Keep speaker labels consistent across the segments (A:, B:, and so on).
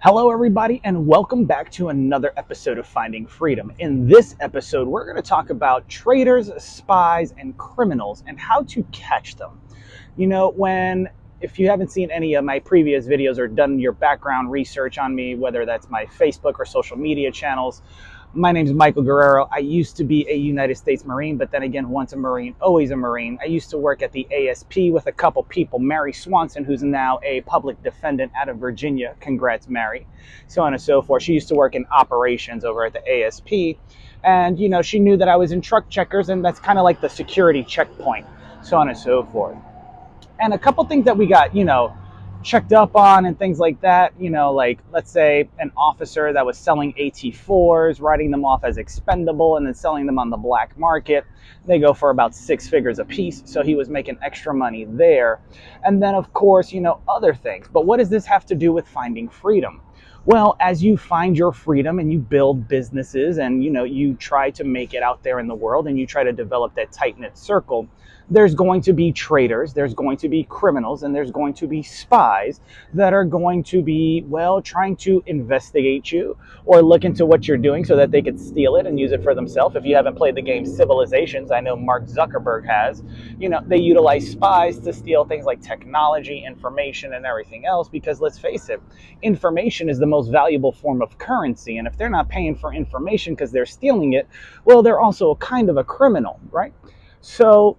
A: Hello, everybody, and welcome back to another episode of Finding Freedom. In this episode, we're going to talk about traitors, spies, and criminals and how to catch them. If you haven't seen any of my previous videos or done your background research on me, whether that's my Facebook or social media channels, my name is Michael Guerrero. I used to be a United States Marine, but then again, once a Marine, always a Marine. I used to work at the ASP with a couple people, Mary Swanson, who's now a public defendant out of Virginia. Congrats, Mary. So on and so forth. She used to work in operations over at the ASP. And, she knew that I was in truck checkers, and that's kind of like the security checkpoint, so on and so forth. And a couple things that we got, checked up on and things like that, like let's say an officer that was selling AT4s, writing them off as expendable and then selling them on the black market. They go for about 6 figures a piece. So he was making extra money there. And then of course, other things. But what does this have to do with finding freedom? Well, as you find your freedom and you build businesses and you try to make it out there in the world and you try to develop that tight-knit circle, there's going to be traitors, there's going to be criminals, and there's going to be spies that are going to be, trying to investigate you or look into what you're doing so that they could steal it and use it for themselves. If you haven't played the game Civilizations, I know Mark Zuckerberg has, they utilize spies to steal things like technology, information, and everything else because let's face it, information is the most valuable form of currency. And if they're not paying for information because they're stealing it, well, they're also a kind of a criminal, right? So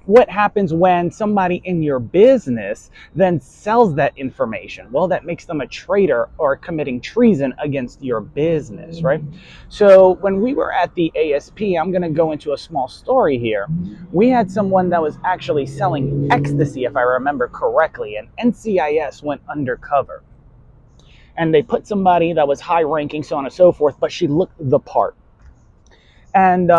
A: what happens when somebody in your business then sells that information? Well, that makes them a traitor or committing treason against your business, right? So when we were at the ASP, I'm going to go into a small story here. We had someone that was actually selling ecstasy, if I remember correctly, and NCIS went undercover. And they put somebody that was high ranking, so on and so forth, but she looked the part. And,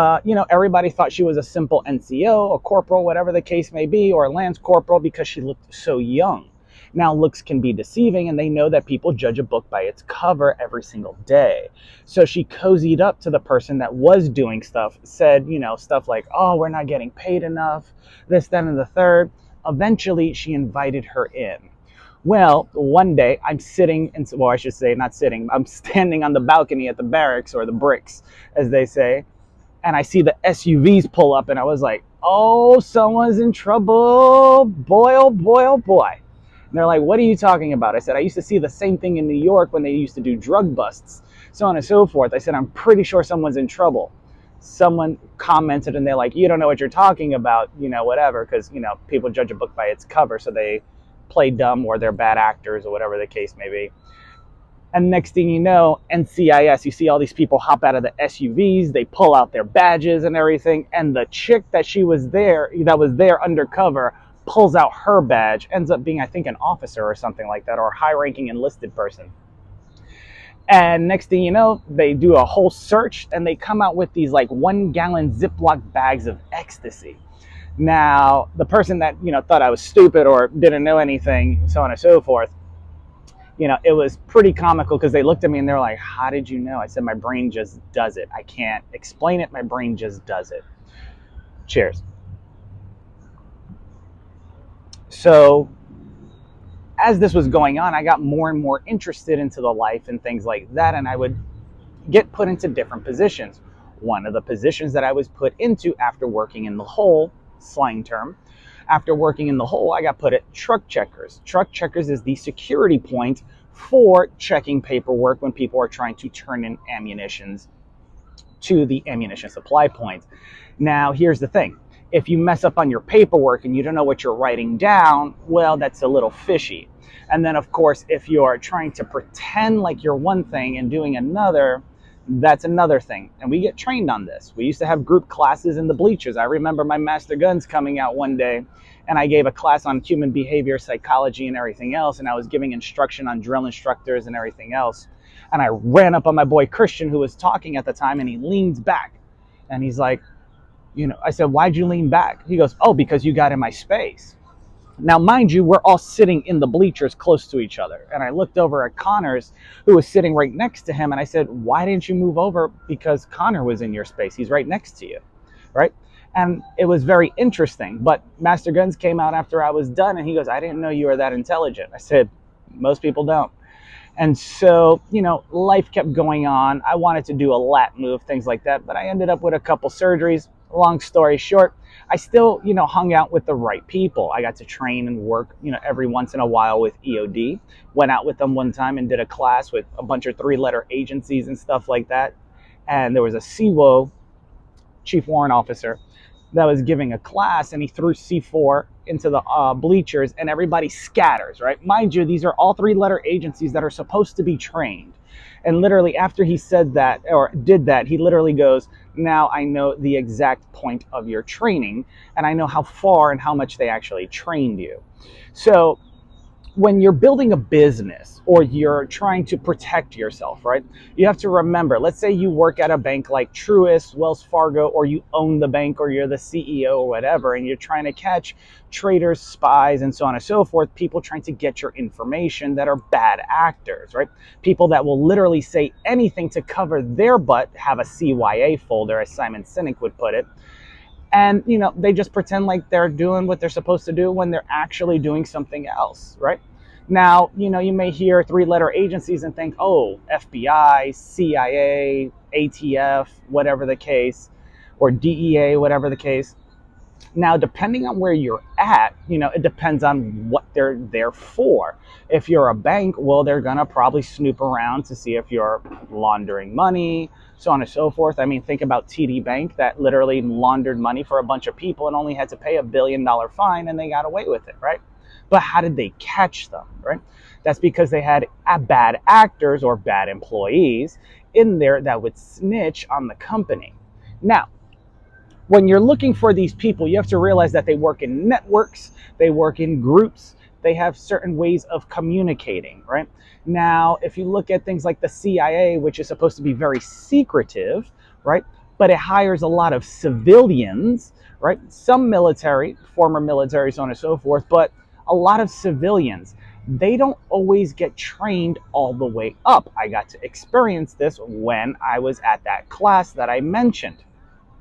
A: everybody thought she was a simple NCO, a corporal, whatever the case may be, or a lance corporal because she looked so young. Now, looks can be deceiving, and they know that people judge a book by its cover every single day. So she cozied up to the person that was doing stuff, said, stuff like, oh, we're not getting paid enough, this, that, and the third. Eventually, she invited her in. Well, one day I'm sitting, I should say not sitting, I'm standing on the balcony at the barracks, or the bricks, as they say, and I see the SUVs pull up, and I was like, oh, someone's in trouble. Boy, oh boy, oh boy. And they're like, what are you talking about? I said, I used to see the same thing in New York when they used to do drug busts, so on and so forth. I said, I'm pretty sure someone's in trouble. Someone commented, and they're like, you don't know what you're talking about, whatever, because, people judge a book by its cover, so they play dumb or they're bad actors or whatever the case may be. And next thing you know, NCIS, you see all these people hop out of the SUVs, they pull out their badges and everything, and the chick that was there undercover, pulls out her badge, ends up being, I think, an officer or something like that, or a high-ranking enlisted person. And next thing you know, they do a whole search, and they come out with these like 1-gallon Ziploc bags of ecstasy. Now, the person that, thought I was stupid or didn't know anything, so on and so forth, it was pretty comical because they looked at me and they're like, how did you know? I said, my brain just does it. I can't explain it. My brain just does it. Cheers. So as this was going on, I got more and more interested into the life and things like that. And I would get put into different positions. One of the positions that I was put into after working in the hole, slang term, after working in the hole, I got put at truck checkers. Truck checkers is the security point for checking paperwork when people are trying to turn in ammunitions to the ammunition supply point. Now, here's the thing. If you mess up on your paperwork and you don't know what you're writing down, well, that's a little fishy. And then, of course, if you're trying to pretend like you're one thing and doing another, that's another thing. And we get trained on this. We used to have group classes in the bleachers. I remember my Master Guns coming out one day, and I gave a class on human behavior, psychology, and everything else. And I was giving instruction on drill instructors and everything else. And I ran up on my boy Christian, who was talking at the time, and he leans back. And he's like, I said, why'd you lean back? He goes, oh, because you got in my space. Now, mind you, we're all sitting in the bleachers close to each other. And I looked over at Connors, who was sitting right next to him. And I said, why didn't you move over? Because Connor was in your space. He's right next to you, right? And it was very interesting. But Master Guns came out after I was done. And he goes, I didn't know you were that intelligent. I said, most people don't. And so, life kept going on. I wanted to do a lat move, things like that, but I ended up with a couple surgeries. Long story short, I still, hung out with the right people. I got to train and work, every once in a while with EOD. Went out with them one time and did a class with a bunch of three-letter agencies and stuff like that. And there was a CWO, Chief Warrant Officer, that was giving a class, and he threw C4 into the bleachers, and everybody scatters, right? Mind you, these are all three-letter agencies that are supposed to be trained. And literally after he said that or did that, he literally goes, now I know the exact point of your training, and I know how far and how much they actually trained you. So when you're building a business or you're trying to protect yourself, right? You have to remember, let's say you work at a bank like Truist, Wells Fargo, or you own the bank or you're the CEO or whatever, and you're trying to catch traitors, spies, and so on and so forth, people trying to get your information that are bad actors, right? People that will literally say anything to cover their butt, have a CYA folder, as Simon Sinek would put it. And, they just pretend like they're doing what they're supposed to do when they're actually doing something else, right? Now, you may hear three-letter agencies and think, oh, FBI, CIA, ATF, whatever the case, or DEA, whatever the case. Now, depending on where you're at, it depends on what they're there for. If you're a bank, well, they're going to probably snoop around to see if you're laundering money, so on and so forth. I mean, think about TD Bank that literally laundered money for a bunch of people and only had to pay $1 billion fine, and they got away with it, right? But how did they catch them, right? That's because they had bad actors or bad employees in there that would snitch on the company. Now, when you're looking for these people, you have to realize that they work in networks, they work in groups, they have certain ways of communicating, right? Now, if you look at things like the CIA, which is supposed to be very secretive, right? But it hires a lot of civilians, right? Some military, former military, so on and so forth, but a lot of civilians. They don't always get trained all the way up. I got to experience this when I was at that class that I mentioned.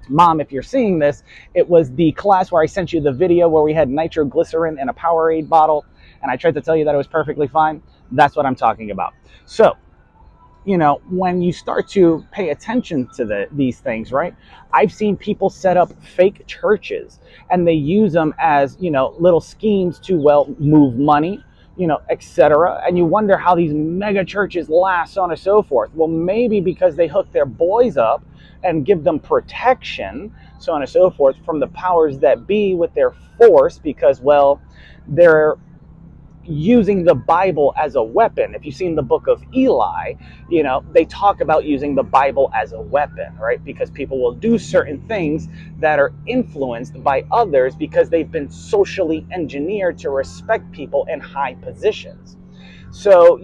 A: Mom, if you're seeing this, it was the class where I sent you the video where we had nitroglycerin in a Powerade bottle, and I tried to tell you that it was perfectly fine. That's what I'm talking about. So, when you start to pay attention to these things, right? I've seen people set up fake churches, and they use them as, little schemes to, well, move money, etc. And you wonder how these mega churches last, so on and so forth. Well, maybe because they hook their boys up and give them protection, so on and so forth, from the powers that be with their force, because, well, they're using the Bible as a weapon. If you've seen the book of Eli, they talk about using the Bible as a weapon, right? Because people will do certain things that are influenced by others because they've been socially engineered to respect people in high positions. So,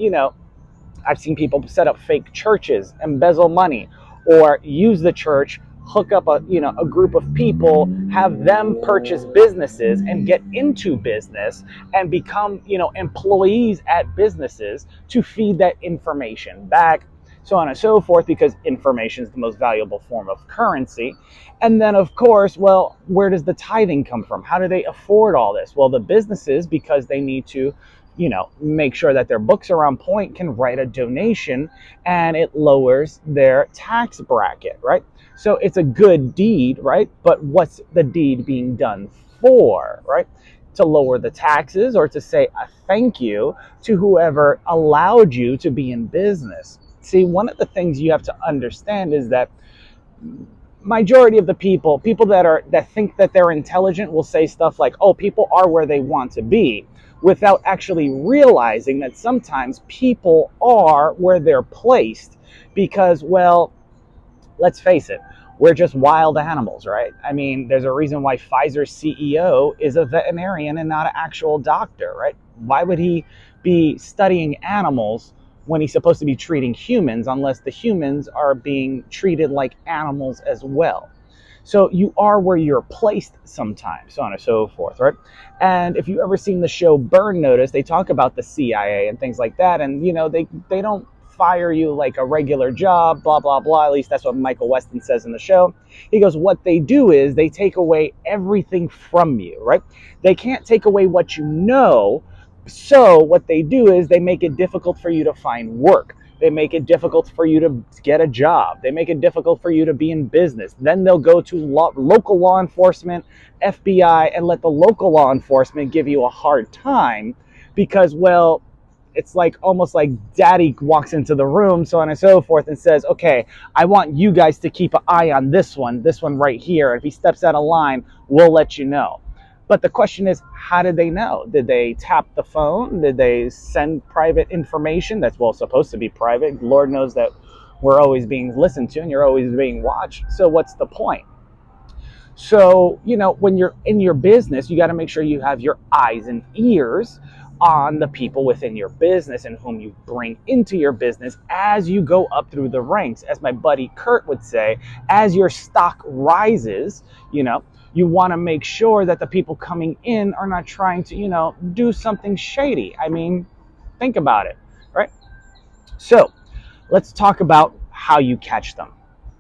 A: I've seen people set up fake churches, embezzle money, or use the church, hook up a group of people, have them purchase businesses and get into business and become employees at businesses to feed that information back, so on and so forth, because information is the most valuable form of currency. And then, of course, well, where does the tithing come from? How do they afford all this? Well, the businesses, because they need to make sure that their books are on point, can write a donation, and it lowers their tax bracket, right? So it's a good deed, right? But what's the deed being done for, right? To lower the taxes, or to say a thank you to whoever allowed you to be in business. See, one of the things you have to understand is that majority of the people that think that they're intelligent will say stuff like, oh, people are where they want to be, without actually realizing that sometimes people are where they're placed because, well, let's face it, we're just wild animals, right? I mean, there's a reason why Pfizer's CEO is a veterinarian and not an actual doctor, right? Why would he be studying animals when he's supposed to be treating humans, unless the humans are being treated like animals as well? So you are where you're placed sometimes, so on and so forth, right? And if you ever seen the show Burn Notice, they talk about the CIA and things like that, and they don't fire you like a regular job, blah, blah, blah. At least that's what Michael Weston says in the show. He goes, what they do is they take away everything from you, right? They can't take away what you know, So what they do is they make it difficult for you to find work. They make it difficult for you to get a job. They make it difficult for you to be in business. Then they'll go to local law enforcement, FBI, and let the local law enforcement give you a hard time because, well, it's like almost like daddy walks into the room, so on and so forth, and says, okay, I want you guys to keep an eye on this one right here. If he steps out of line, we'll let you know. But the question is, how did they know? Did they tap the phone? Did they send private information that's, well, supposed to be private? Lord knows that we're always being listened to and you're always being watched. So what's the point? So, when you're in your business, you got to make sure you have your eyes and ears on the people within your business and whom you bring into your business as you go up through the ranks. As my buddy Kurt would say, as your stock rises, you want to make sure that the people coming in are not trying to, do something shady. I mean, think about it, right? So let's talk about how you catch them.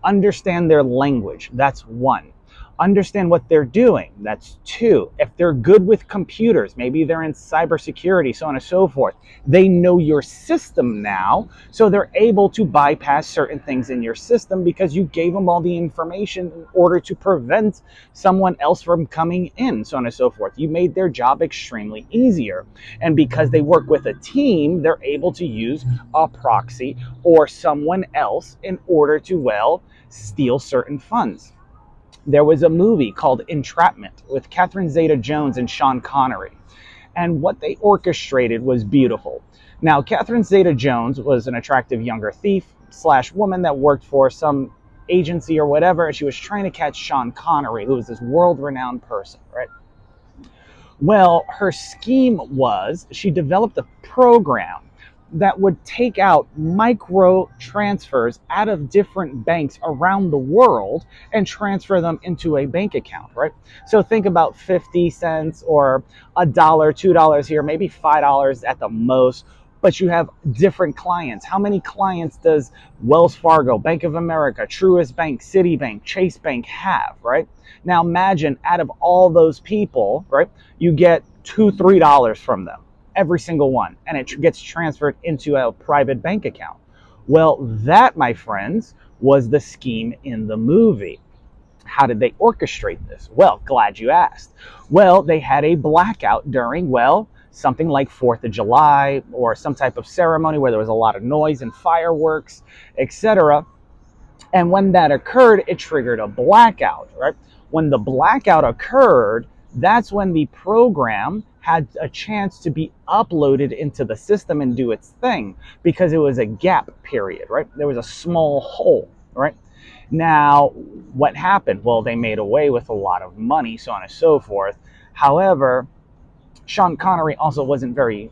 A: Understand their language. That's one. Understand what they're doing. That's two. If they're good with computers, maybe they're in cybersecurity, so on and so forth. They know your system now, so they're able to bypass certain things in your system because you gave them all the information in order to prevent someone else from coming in, so on and so forth. You made their job extremely easier. And because they work with a team, they're able to use a proxy or someone else in order to, well, steal certain funds. There was a movie called Entrapment with Catherine Zeta-Jones and Sean Connery. And what they orchestrated was beautiful. Now, Catherine Zeta-Jones was an attractive younger thief / woman that worked for some agency or whatever, and she was trying to catch Sean Connery, who was this world-renowned person, right? Well, her scheme was she developed a program that would take out micro transfers out of different banks around the world and transfer them into a bank account, right? So think about 50 cents or $1, $2 here, maybe $5 at the most, but you have different clients. How many clients does Wells Fargo, Bank of America, Truist Bank, Citibank, Chase Bank have, right? Now imagine out of all those people, right, you get $2, $3 from them, every single one, and it gets transferred into a private bank account. Well, that, my friends, was the scheme in the movie. How did they orchestrate this? Well, glad you asked. Well, they had a blackout during, well, something like 4th of July or some type of ceremony where there was a lot of noise and fireworks, etc. And when that occurred, it triggered a blackout, right? When the blackout occurred, that's when the program had a chance to be uploaded into the system and do its thing because it was a gap period, right? There was a small hole, right? Now, what happened? Well, they made away with a lot of money, so on and so forth. However, Sean Connery also wasn't very,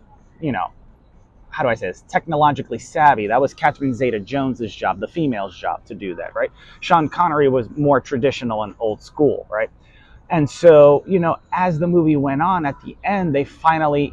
A: how do I say this, technologically savvy. That was Catherine Zeta-Jones's job, the female's job, to do that, right? Sean Connery was more traditional and old school, right? And so, as the movie went on, at the end, they finally,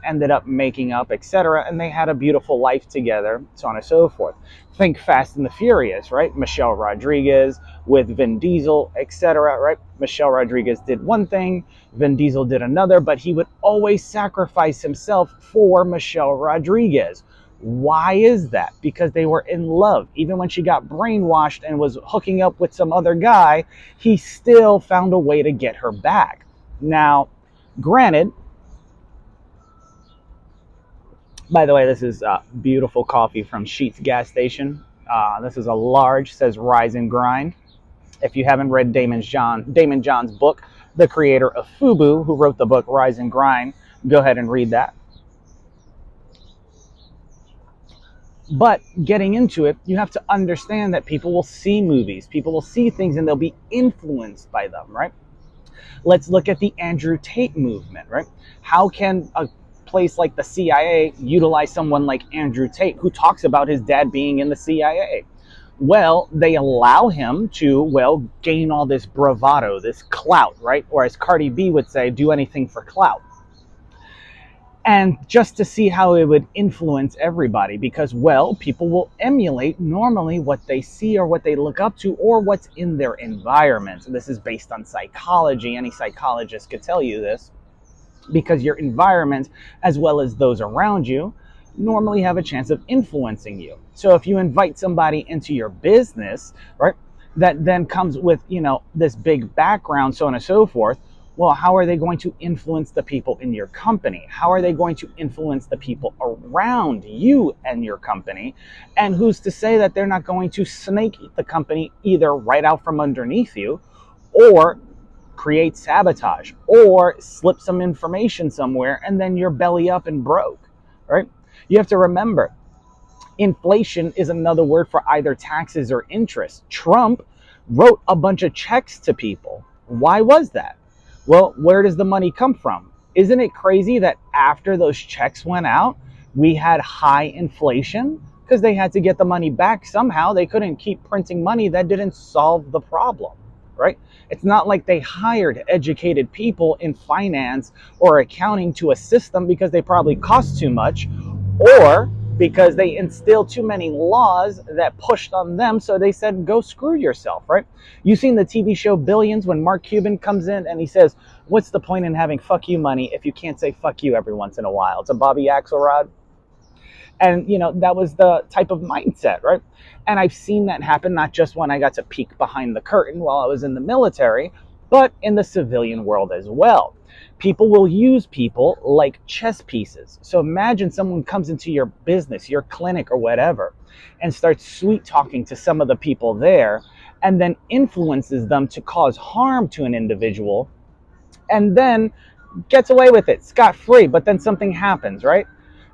A: ended up making up, etc. And they had a beautiful life together, so on and so forth. Think Fast and the Furious, right? Michelle Rodriguez with Vin Diesel, etc., right? Michelle Rodriguez did one thing, Vin Diesel did another, but he would always sacrifice himself for Michelle Rodriguez. Why is that? Because they were in love. Even when she got brainwashed and was hooking up with some other guy, he still found a way to get her back. Now, granted, by the way, this is beautiful coffee from Sheetz gas station. This is a large, says Rise and Grind. If you haven't read Damon John's book, the creator of FUBU, who wrote the book Rise and Grind, go ahead and read that. But getting into it, you have to understand that people will see movies, people will see things, and they'll be influenced by them, right? Let's look at the Andrew Tate movement, right? How can a place like the CIA utilize someone like Andrew Tate, who talks about his dad being in the CIA? Well, they allow him to, well, gain all this bravado, this clout, right? Or as Cardi B would say, do anything for clout. And just to see how it would influence everybody, because, well, people will emulate normally what they see or what they look up to or what's in their environment. And this is based on psychology. Any psychologist could tell you this. because your environment, as well as those around you, normally have a chance of influencing you. So if you invite somebody into your business, right, that then comes with, this big background, so on and so forth, well, how are they going to influence the people in your company? How are they going to influence the people around you and your company? And who's to say that they're not going to snake the company either right out from underneath you, or create sabotage, or slip some information somewhere, and then you're belly up and broke, right? You have to remember, inflation is another word for either taxes or interest. Trump wrote a bunch of checks to people. Why was that? Well, where does the money come from? Isn't it crazy that after those checks went out, we had high inflation? Because they had to get the money back somehow. They couldn't keep printing money. That didn't solve the problem, right? It's not like they hired educated people in finance or accounting to assist them because they probably cost too much, or because they instilled too many laws that pushed on them, so they said, go screw yourself, right? You've seen the TV show Billions, when Mark Cuban comes in and he says, what's the point in having fuck you money if you can't say fuck you every once in a while? It's a Bobby Axelrod. And, that was the type of mindset, right? And I've seen that happen, not just when I got to peek behind the curtain while I was in the military, but in the civilian world as well. People will use people like chess pieces. So imagine someone comes into your business, your clinic or whatever, and starts sweet talking to some of the people there, and then influences them to cause harm to an individual, and then gets away with it scot-free. But then something happens, right?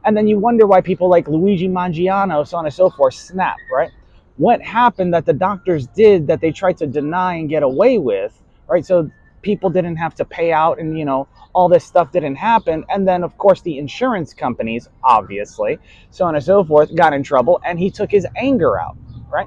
A: And then you wonder why people like Luigi Mangiano, so on and so forth, snap, right? What happened that the doctors did that they tried to deny and get away with, right? So people didn't have to pay out, and, all this stuff didn't happen. And then, of course, the insurance companies, obviously, so on and so forth, got in trouble, and he took his anger out, right?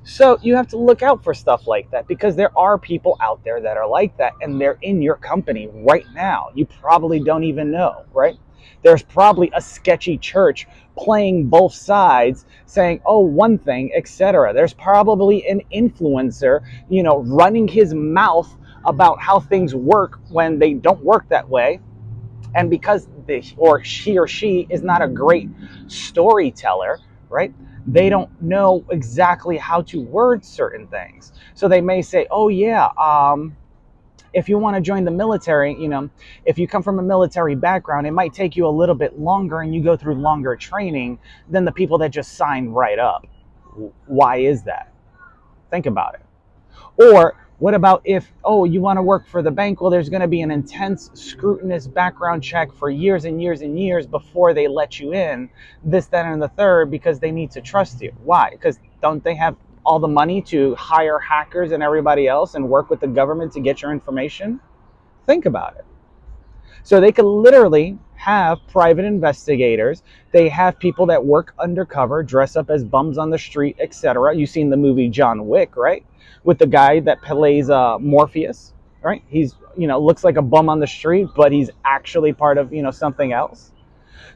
A: So you have to look out for stuff like that, because there are people out there that are like that, and they're in your company right now. You probably don't even know, right? There's probably a sketchy church playing both sides, saying, oh, one thing, etc. There's probably an influencer, running his mouth about how things work when they don't work that way. And because he or she is not a great storyteller, right? They don't know exactly how to word certain things. So they may say, oh yeah, if you want to join the military, if you come from a military background, it might take you a little bit longer and you go through longer training than the people that just sign right up. Why is that? Think about it. Or what about if, you want to work for the bank? Well, there's going to be an intense, scrutinous background check for years and years and years before they let you in, this, that, and the third, because they need to trust you. Why? Because don't they have all the money to hire hackers and everybody else and work with the government to get your information? Think about it. So they could literally have private investigators. They have people that work undercover, dress up as bums on the street, etc. You've seen the movie John Wick, right? With the guy that plays Morpheus, right? He's, looks like a bum on the street, but he's actually part of, something else.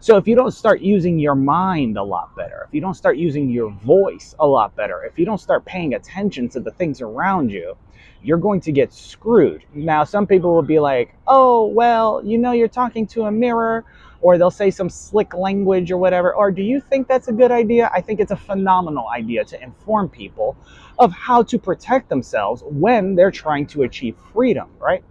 A: So if you don't start using your mind a lot better, if you don't start using your voice a lot better, if you don't start paying attention to the things around you, you're going to get screwed. Now, some people will be like, oh, well, you're talking to a mirror, or they'll say some slick language or whatever. Or do you think that's a good idea? I think it's a phenomenal idea to inform people of how to protect themselves when they're trying to achieve freedom, right?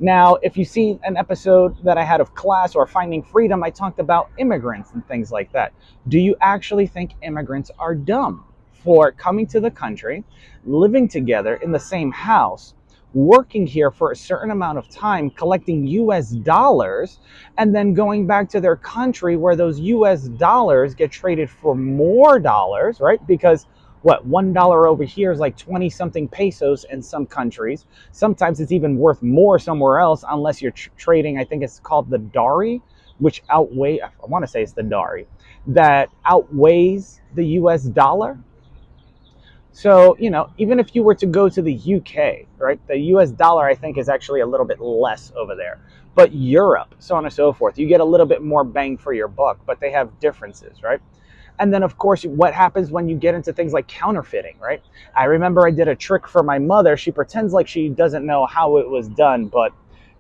A: Now, if you see an episode that I had of Class or Finding Freedom, I talked about immigrants and things like that. Do you actually think immigrants are dumb for coming to the country, living together in the same house, working here for a certain amount of time, collecting US dollars, and then going back to their country where those US dollars get traded for more dollars, right? Because $1 over here is like 20 something pesos in some countries. Sometimes it's even worth more somewhere else, unless you're trading, I think it's called the Dari, which I want to say it's the Dari, that outweighs the US dollar. So, even if you were to go to the UK, right, the US dollar, I think, is actually a little bit less over there. But Europe, so on and so forth, you get a little bit more bang for your buck, but they have differences, right? And then, of course, what happens when you get into things like counterfeiting, right? I remember I did a trick for my mother. She pretends like she doesn't know how it was done, but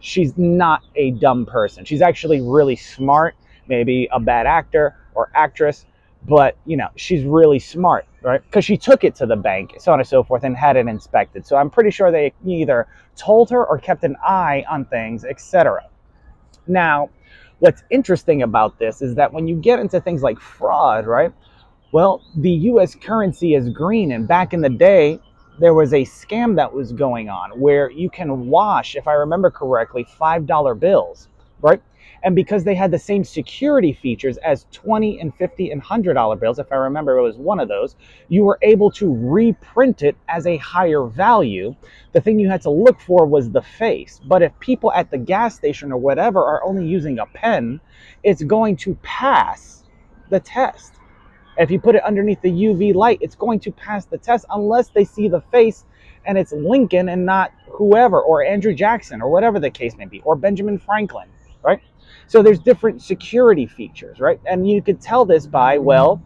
A: she's not a dumb person. She's actually really smart, maybe a bad actor or actress, but she's really smart, right? Because she took it to the bank, so on and so forth, and had it inspected. So I'm pretty sure they either told her or kept an eye on things, etc. Now, what's interesting about this is that when you get into things like fraud, right? Well, the US currency is green, and back in the day, there was a scam that was going on where you can wash, if I remember correctly, $5 bills, right? And because they had the same security features as 20 and 50 and $100 bills, if I remember it was one of those, you were able to reprint it as a higher value. The thing you had to look for was the face. But if people at the gas station or whatever are only using a pen, it's going to pass the test. If you put it underneath the UV light, it's going to pass the test unless they see the face and it's Lincoln and not whoever, or Andrew Jackson, or whatever the case may be, or Benjamin Franklin, right? So there's different security features, right? And you could tell this by, well,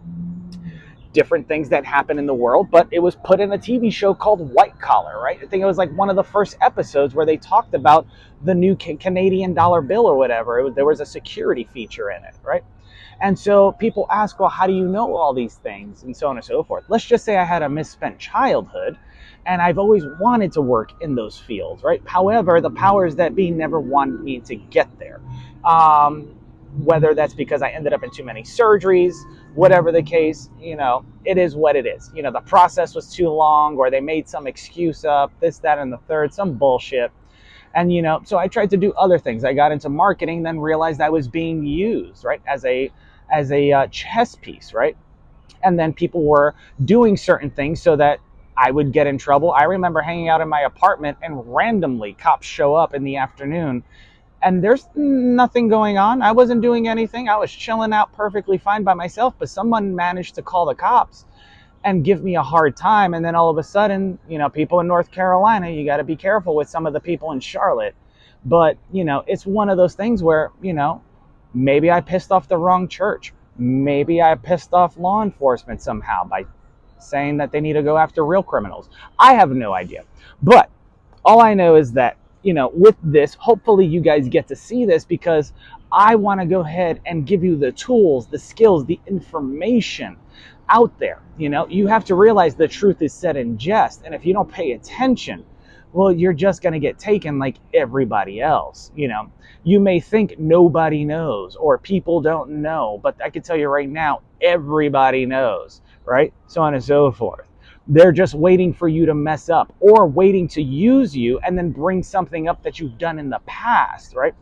A: different things that happen in the world, but it was put in a TV show called White Collar, right? I think it was like one of the first episodes where they talked about the new Canadian dollar bill or whatever. There was a security feature in it, right? And so people ask, well, how do you know all these things? And so on and so forth. Let's just say I had a misspent childhood and I've always wanted to work in those fields, right? However, the powers that be never wanted me to get there. Whether that's because I ended up in too many surgeries, whatever the case, it is what it is. The process was too long, or they made some excuse up, this, that, and the third, some bullshit. And, so I tried to do other things. I got into marketing, then realized I was being used, right, as a chess piece, right? And then people were doing certain things so that I would get in trouble. I remember hanging out in my apartment and randomly cops show up in the afternoon and there's nothing going on. I wasn't doing anything. I was chilling out perfectly fine by myself, but someone managed to call the cops and give me a hard time. And then all of a sudden, people in North Carolina, you got to be careful with some of the people in Charlotte. But, it's one of those things where, maybe I pissed off the wrong church. Maybe I pissed off law enforcement somehow by saying that they need to go after real criminals. I have no idea. But all I know is that, with this, hopefully you guys get to see this, because I want to go ahead and give you the tools, the skills, the information out there. You have to realize the truth is said in jest. And if you don't pay attention, well, you're just going to get taken like everybody else. You may think nobody knows or people don't know, but I can tell you right now, everybody knows, right? So on and so forth. They're just waiting for you to mess up or waiting to use you and then bring something up that you've done in the past, right?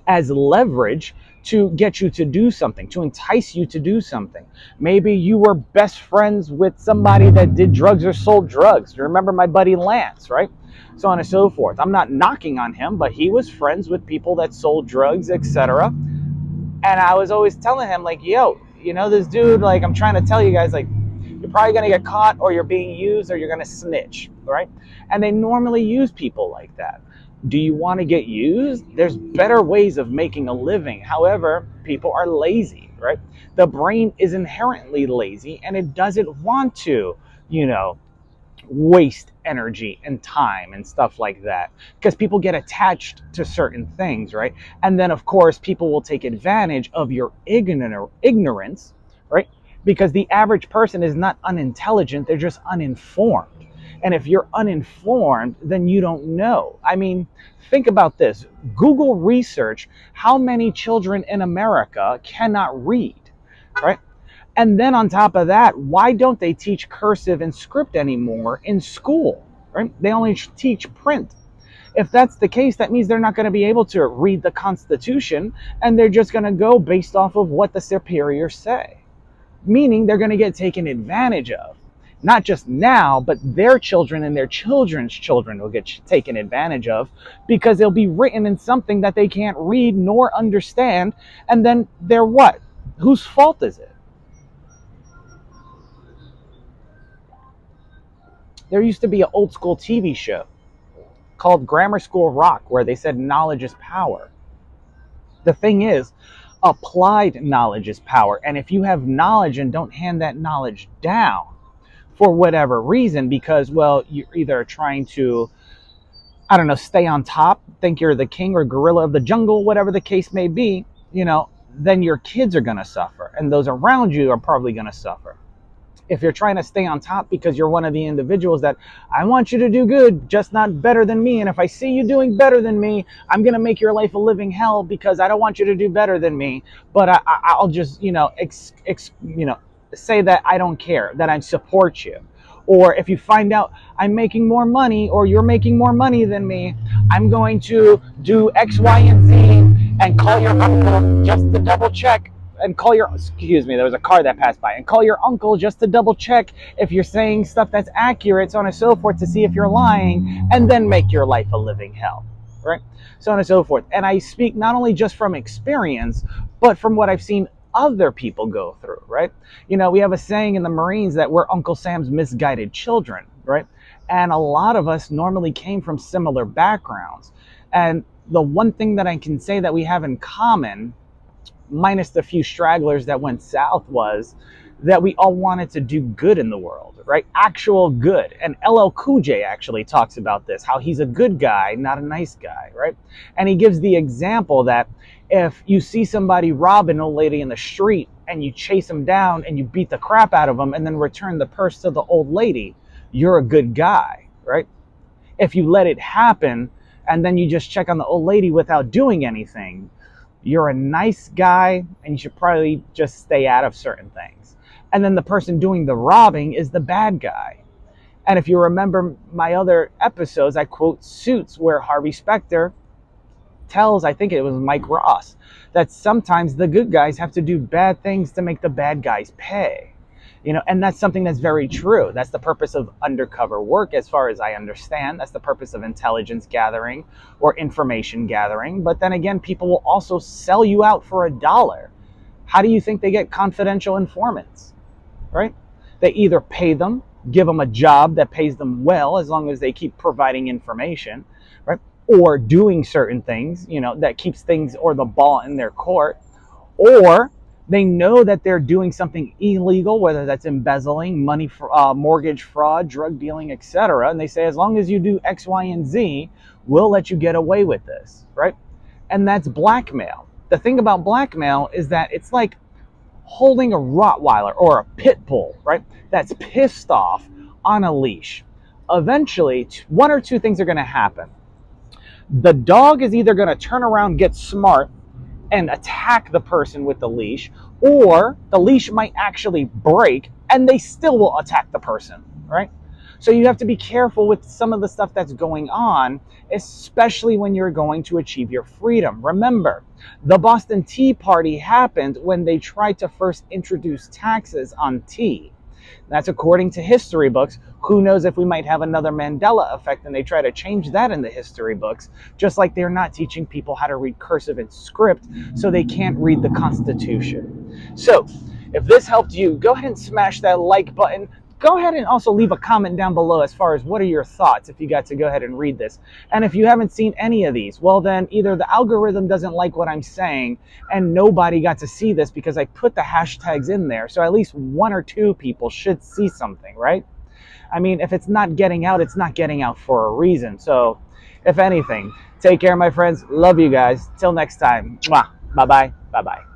A: As leverage to get you to do something, to entice you to do something. Maybe you were best friends with somebody that did drugs or sold drugs. You remember my buddy Lance, right? So on and so forth. I'm not knocking on him, but he was friends with people that sold drugs, etc. And I was always telling him, like, yo, this dude, like, I'm trying to tell you guys, like, you're probably going to get caught, or you're being used, or you're going to snitch, right? And they normally use people like that. Do you want to get used? There's better ways of making a living. However, people are lazy, right? The brain is inherently lazy, and it doesn't want to, waste energy and time and stuff like that, because people get attached to certain things, right? And then, of course, people will take advantage of your ignorance, right? Because the average person is not unintelligent, they're just uninformed. And if you're uninformed, then you don't know. I mean, think about this. Google research how many children in America cannot read, right? And then on top of that, why don't they teach cursive and script anymore in school, right? They only teach print. If that's the case, that means they're not going to be able to read the Constitution, and they're just going to go based off of what the superiors say. Meaning they're going to get taken advantage of. Not just now, but their children and their children's children will get taken advantage of, because they'll be written in something that they can't read nor understand. And then they're what? Whose fault is it? There used to be an old school TV show called Grammar School Rock where they said knowledge is power. The thing is, applied knowledge is power. And if you have knowledge and don't hand that knowledge down for whatever reason, because, well, you're either trying to I don't know, stay on top, think you're the king or gorilla of the jungle, whatever the case may be, then your kids are going to suffer and those around you are probably going to suffer. If you're trying to stay on top because you're one of the individuals that I want you to do good, just not better than me. And if I see you doing better than me, I'm going to make your life a living hell because I don't want you to do better than me. But I'll just, say that I don't care, that I support you. Or if you find out I'm making more money or you're making more money than me, I'm going to do X, Y, and Z and call your uncle just to double check and call your, excuse me, there was a car that passed by, and call your uncle just to double check if you're saying stuff that's accurate, so on and so forth, to see if you're lying, and then make your life a living hell, right? So on and so forth. And I speak not only just from experience, but from what I've seen other people go through, right? We have a saying in the Marines that we're Uncle Sam's misguided children, right? And a lot of us normally came from similar backgrounds. And the one thing that I can say that we have in common, minus the few stragglers that went south, was that we all wanted to do good in the world, right? Actual good. And LL Cool J actually talks about this, how he's a good guy, not a nice guy, right? And he gives the example that if you see somebody rob an old lady in the street and you chase them down and you beat the crap out of them and then return the purse to the old lady, you're a good guy, right? If you let it happen and then you just check on the old lady without doing anything, you're a nice guy and you should probably just stay out of certain things. And then the person doing the robbing is the bad guy. And if you remember my other episodes, I quote Suits, where Harvey Specter tells, I think it was Mike Ross, that sometimes the good guys have to do bad things to make the bad guys pay. And that's something that's very true. That's the purpose of undercover work, as far as I understand. That's the purpose of intelligence gathering or information gathering. But then again, people will also sell you out for $1. How do you think they get confidential informants, right? They either pay them, give them a job that pays them well, as long as they keep providing information, right? Or doing certain things, that keeps things or the ball in their court. Or they know that they're doing something illegal, whether that's embezzling, money, mortgage fraud, drug dealing, etc. And they say, as long as you do X, Y, and Z, we'll let you get away with this, right? And that's blackmail. The thing about blackmail is that it's like holding a Rottweiler or a pit bull, right? That's pissed off on a leash. Eventually, one or two things are going to happen. The dog is either going to turn around, get smart, and attack the person with the leash, or the leash might actually break and they still will attack the person, right? So you have to be careful with some of the stuff that's going on, especially when you're going to achieve your freedom. Remember, the Boston Tea Party happened when they tried to first introduce taxes on tea. That's according to history books. Who knows if we might have another Mandela effect and they try to change that in the history books, just like they're not teaching people how to read cursive and script so they can't read the Constitution. So if this helped you, go ahead and smash that like button. Go ahead and also leave a comment down below as far as what are your thoughts if you got to go ahead and read this. And if you haven't seen any of these, well then either the algorithm doesn't like what I'm saying and nobody got to see this because I put the hashtags in there. So at least one or two people should see something, right? I mean, if it's not getting out, it's not getting out for a reason. So if anything, take care, my friends. Love you guys. Till next time. Mwah. Bye-bye. Bye-bye.